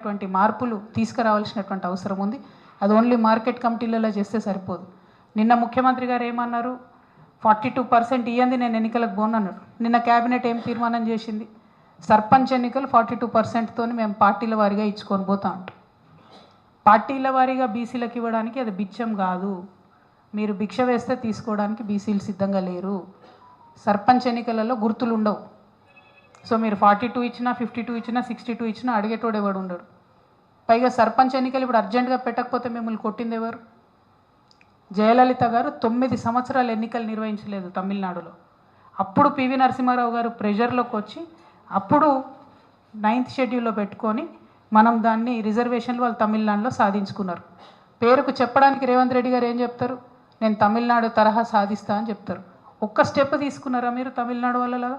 అటువంటి మార్పులు తీసుకురావాల్సినటువంటి అవసరం ఉంది. అది ఓన్లీ మార్కెట్ కమిటీలలో చేస్తే సరిపోదు. నిన్న ముఖ్యమంత్రి గారు ఏమన్నారు, 42% ఇయ్యంది నేను ఎన్నికలకు పోనన్నారు. నిన్న క్యాబినెట్ ఏం తీర్మానం చేసింది, సర్పంచ్ ఎన్నికలు 42%తో మేము పార్టీల వారీగా ఇచ్చుకొని పోతాం. పార్టీల వారీగా బీసీలకు ఇవ్వడానికి అది బిచ్చం కాదు. మీరు భిక్ష వేస్తే తీసుకోవడానికి బీసీలు సిద్ధంగా లేరు. సర్పంచ్ ఎన్నికలలో గుర్తులు ఉండవు. సో మీరు 42 ఇచ్చినా 52 ఇచ్చినా 62 ఇచ్చినా అడిగేటోడు ఎవడు ఉండడు. పైగా సర్పంచ్ ఎన్నికలు ఇప్పుడు అర్జెంటుగా పెట్టకపోతే మిమ్మల్ని కొట్టింది ఎవరు? జయలలిత గారు 9 సంవత్సరాలు ఎన్నికలు నిర్వహించలేదు తమిళనాడులో. అప్పుడు పివి నరసింహారావు గారు ప్రెషర్లోకి వచ్చి అప్పుడు 9th షెడ్యూల్లో పెట్టుకొని మనం దాన్ని రిజర్వేషన్లు వాళ్ళు తమిళనాడులో సాధించుకున్నారు. పేరుకు చెప్పడానికి రేవంత్ రెడ్డి గారు ఏం చెప్తారు, నేను తమిళనాడు తరహా సాధిస్తా అని చెప్తారు. ఒక్క స్టెప్ తీసుకున్నారా మీరు తమిళనాడు వాళ్ళలాగా?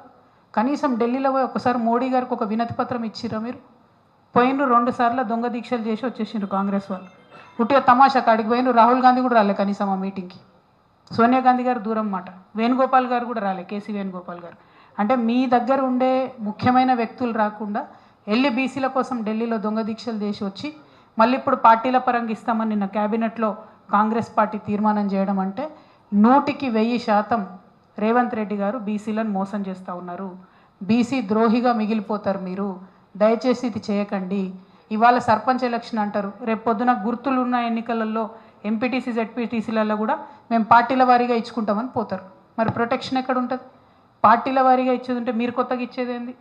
కనీసం ఢిల్లీలో పోయి ఒకసారి మోడీ గారికి ఒక వినతి పత్రం ఇచ్చిరా మీరు? పోయినరు 2 సార్లు దొంగ దీక్షలు చేసి వచ్చేసిండ్రు కాంగ్రెస్ వాళ్ళు. ఉట్టిగా తమాషా కాడికి పోయినరు. రాహుల్ గాంధీ కూడా రాలే కనీసం ఆ మీటింగ్కి. సోనియా గాంధీ గారు దూరం మాట, వేణుగోపాల్ గారు కూడా రాలే, కేసీ వేణుగోపాల్ గారు. అంటే మీ దగ్గర ఉండే ముఖ్యమైన వ్యక్తులు రాకుండా వెళ్ళి బీసీల కోసం ఢిల్లీలో దొంగ దీక్షలు చేసి వచ్చి మళ్ళీ ఇప్పుడు పార్టీల పరంగా ఇస్తామని నిన్న క్యాబినెట్లో కాంగ్రెస్ పార్టీ తీర్మానం చేయడం అంటే 100కి 1000% రేవంత్ రెడ్డి గారు బీసీలను మోసం చేస్తూ ఉన్నారు. బీసీ ద్రోహిగా మిగిలిపోతారు మీరు. దయచేసి ఇది చేయకండి. ఇవాళ సర్పంచ్ ఎలక్షన్ అంటారు, రేపు పొద్దున గుర్తులు ఉన్న ఎన్నికలలో ఎంపీటీసీ జెడ్పీటీసీలలో కూడా మేము పార్టీల వారీగా ఇచ్చుకుంటామని పోతారు. మరి ప్రొటెక్షన్ ఎక్కడ ఉంటుంది? పార్టీల వారీగా ఇచ్చేది ఉంటే మీరు కొత్తగా ఇచ్చేది ఏంది?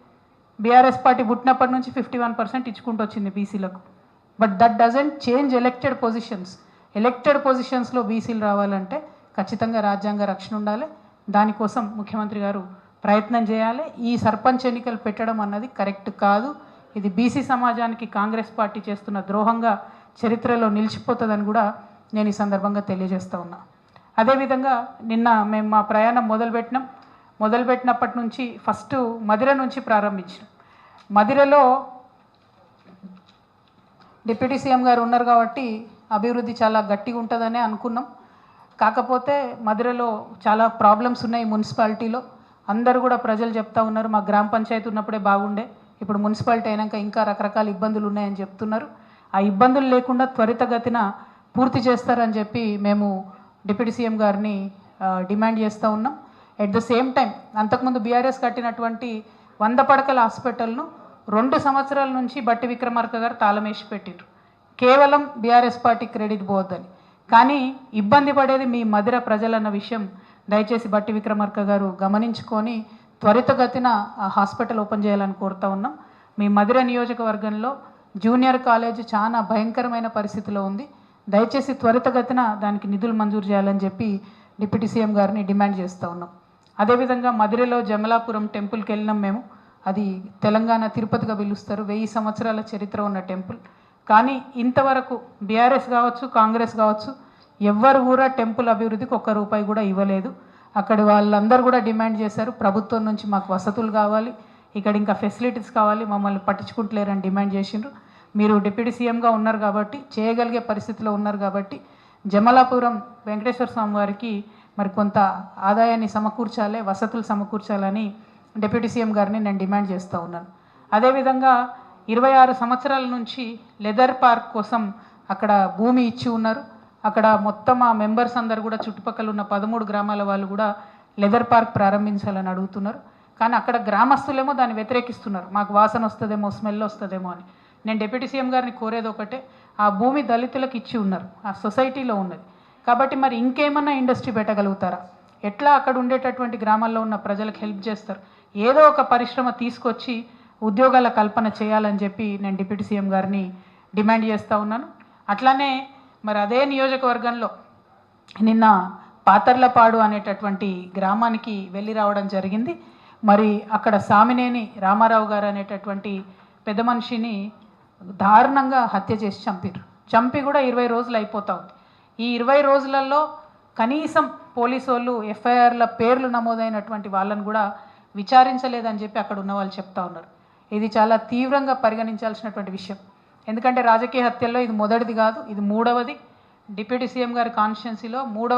బీఆర్ఎస్ పార్టీ పుట్టినప్పటి నుంచి 51% ఇచ్చుకుంటూ వచ్చింది బీసీలకు. But that doesn't change elected positions. Elected పొజిషన్స్లో బీసీలు రావాలంటే ఖచ్చితంగా రాజ్యాంగ రక్షణ ఉండాలి. దానికోసం ముఖ్యమంత్రి గారు ప్రయత్నం చేయాలి. ఈ సర్పంచ్ ఎన్నికలు పెట్టడం అన్నది కరెక్ట్ కాదు. ఇది బీసీ సమాజానికి కాంగ్రెస్ పార్టీ చేస్తున్న ద్రోహంగా చరిత్రలో నిలిచిపోతుందని కూడా నేను ఈ సందర్భంగా తెలియజేస్తూ ఉన్నా. అదేవిధంగా నిన్న మేము మా ప్రయాణం మొదలుపెట్టినప్పటి నుంచి ఫస్ట్ మదిర నుంచి ప్రారంభించాం. మదిరలో డిప్యూటీ సీఎం గారు ఉన్నారు కాబట్టి అభివృద్ధి చాలా గట్టిగా ఉంటుందనే అనుకున్నాం. కాకపోతే మదిరలో చాలా ప్రాబ్లమ్స్ ఉన్నాయి. మున్సిపాలిటీలో అందరూ కూడా ప్రజలు చెప్తా ఉన్నారు, మా గ్రామ పంచాయతీ ఉన్నప్పుడే బాగుండే, ఇప్పుడు మున్సిపాలిటీ అయినాక ఇంకా రకరకాల ఇబ్బందులు ఉన్నాయని చెప్తున్నారు. ఆ ఇబ్బందులు లేకుండా త్వరితగతిన పూర్తి చేస్తారని చెప్పి మేము డిప్యూటీ సీఎం గారిని డిమాండ్ చేస్తూ ఉన్నాం. ఎట్ ద సేమ్ టైం అంతకుముందు బీఆర్ఎస్ కట్టినటువంటి 100 పడకల హాస్పిటల్ను 2 సంవత్సరాల నుంచి బట్టి విక్రమార్క గారు తాళమేసి పెట్టిండ్రు. కేవలం బీఆర్ఎస్ పార్టీ క్రెడిట్ పోవద్దని. కానీ ఇబ్బంది పడేది మీ మదిర ప్రజలన్న విషయం దయచేసి బట్టి విక్రమార్క గారు గమనించుకొని త్వరితగతిన ఆ హాస్పిటల్ ఓపెన్ చేయాలని కోరుతూ ఉన్నాం. మీ మదిర నియోజకవర్గంలో జూనియర్ కాలేజ్ చాలా భయంకరమైన పరిస్థితిలో ఉంది. దయచేసి త్వరితగతిన దానికి నిధులు మంజూరు చేయాలని చెప్పి డిప్యూటీ సీఎం గారిని డిమాండ్ చేస్తూ ఉన్నాం. అదేవిధంగా మదిరలో జమలాపురం టెంపుల్కి వెళ్ళినాం మేము. అది తెలంగాణ తిరుపతిగా పిలుస్తారు, 1000 సంవత్సరాల చరిత్ర ఉన్న టెంపుల్. కానీ ఇంతవరకు బీఆర్ఎస్ కావచ్చు కాంగ్రెస్ కావచ్చు ఎవ్వరు కూడా టెంపుల్ అభివృద్ధికి ₹1 కూడా ఇవ్వలేదు. అక్కడి వాళ్ళందరూ కూడా డిమాండ్ చేశారు, ప్రభుత్వం నుంచి మాకు వసతులు కావాలి, ఇక్కడ ఇంకా ఫెసిలిటీస్ కావాలి, మమ్మల్ని పట్టించుకుంటలేరని డిమాండ్ చేసిండ్రు. మీరు డిప్యూటీ సీఎంగా ఉన్నారు కాబట్టి, చేయగలిగే పరిస్థితిలో ఉన్నారు కాబట్టి జమలాపురం వెంకటేశ్వర స్వామి వారికి మరి కొంత ఆదాయాన్ని సమకూర్చాలి, వసతులు సమకూర్చాలని డిప్యూటీ సీఎం గారిని నేను డిమాండ్ చేస్తూ ఉన్నాను. అదేవిధంగా 26 సంవత్సరాల నుంచి లెదర్ పార్క్ కోసం అక్కడ భూమి ఇచ్చి ఉన్నారు. అక్కడ మొత్తం ఆ మెంబర్స్ అందరు కూడా చుట్టుపక్కల ఉన్న 13 గ్రామాల వాళ్ళు కూడా లెదర్ పార్క్ ప్రారంభించాలని అడుగుతున్నారు. కానీ అక్కడ గ్రామస్తులేమో దాన్ని వ్యతిరేకిస్తున్నారు, మాకు వాసన వస్తుందేమో, స్మెల్ వస్తుందేమో అని. నేను డిప్యూటీ సీఎం గారిని కోరేది ఒకటే, ఆ భూమి దళితులకు ఇచ్చి ఉన్నారు, ఆ సొసైటీలో ఉన్నది కాబట్టి మరి ఇంకేమన్నా ఇండస్ట్రీ పెట్టగలుగుతారా? ఎట్లా అక్కడ ఉండేటటువంటి గ్రామాల్లో ఉన్న ప్రజలకు హెల్ప్ చేస్తారు? ఏదో ఒక పరిశ్రమ తీసుకొచ్చి ఉద్యోగాల కల్పన చేయాలని చెప్పి నేను డిప్యూటీ సీఎం గారిని డిమాండ్ చేస్తూ ఉన్నాను. అట్లానే మరి అదే నియోజకవర్గంలో నిన్న పాతర్లపాడు అనేటటువంటి గ్రామానికి వెళ్ళి రావడం జరిగింది. మరి అక్కడ సామినేని రామారావు గారు అనేటటువంటి పెద్ద మనిషిని దారుణంగా హత్య చేసి చంపి కూడా 20 రోజులు అయిపోతూ ఉంది. ఈ 20 రోజులలో కనీసం పోలీసు వాళ్ళు ఎఫ్ఐఆర్ల పేర్లు నమోదైనటువంటి వాళ్ళని కూడా విచారించలేదని చెప్పి అక్కడ ఉన్న వాళ్ళు చెప్తా ఉన్నారు. ఇది చాలా తీవ్రంగా పరిగణించాల్సినటువంటి విషయం. ఎందుకంటే రాజకీయ హత్యల్లో ఇది మొదటిది కాదు, ఇది 3వది. డిప్యూటీ సీఎం గారి కాన్స్టిట్యున్సీలో 3వ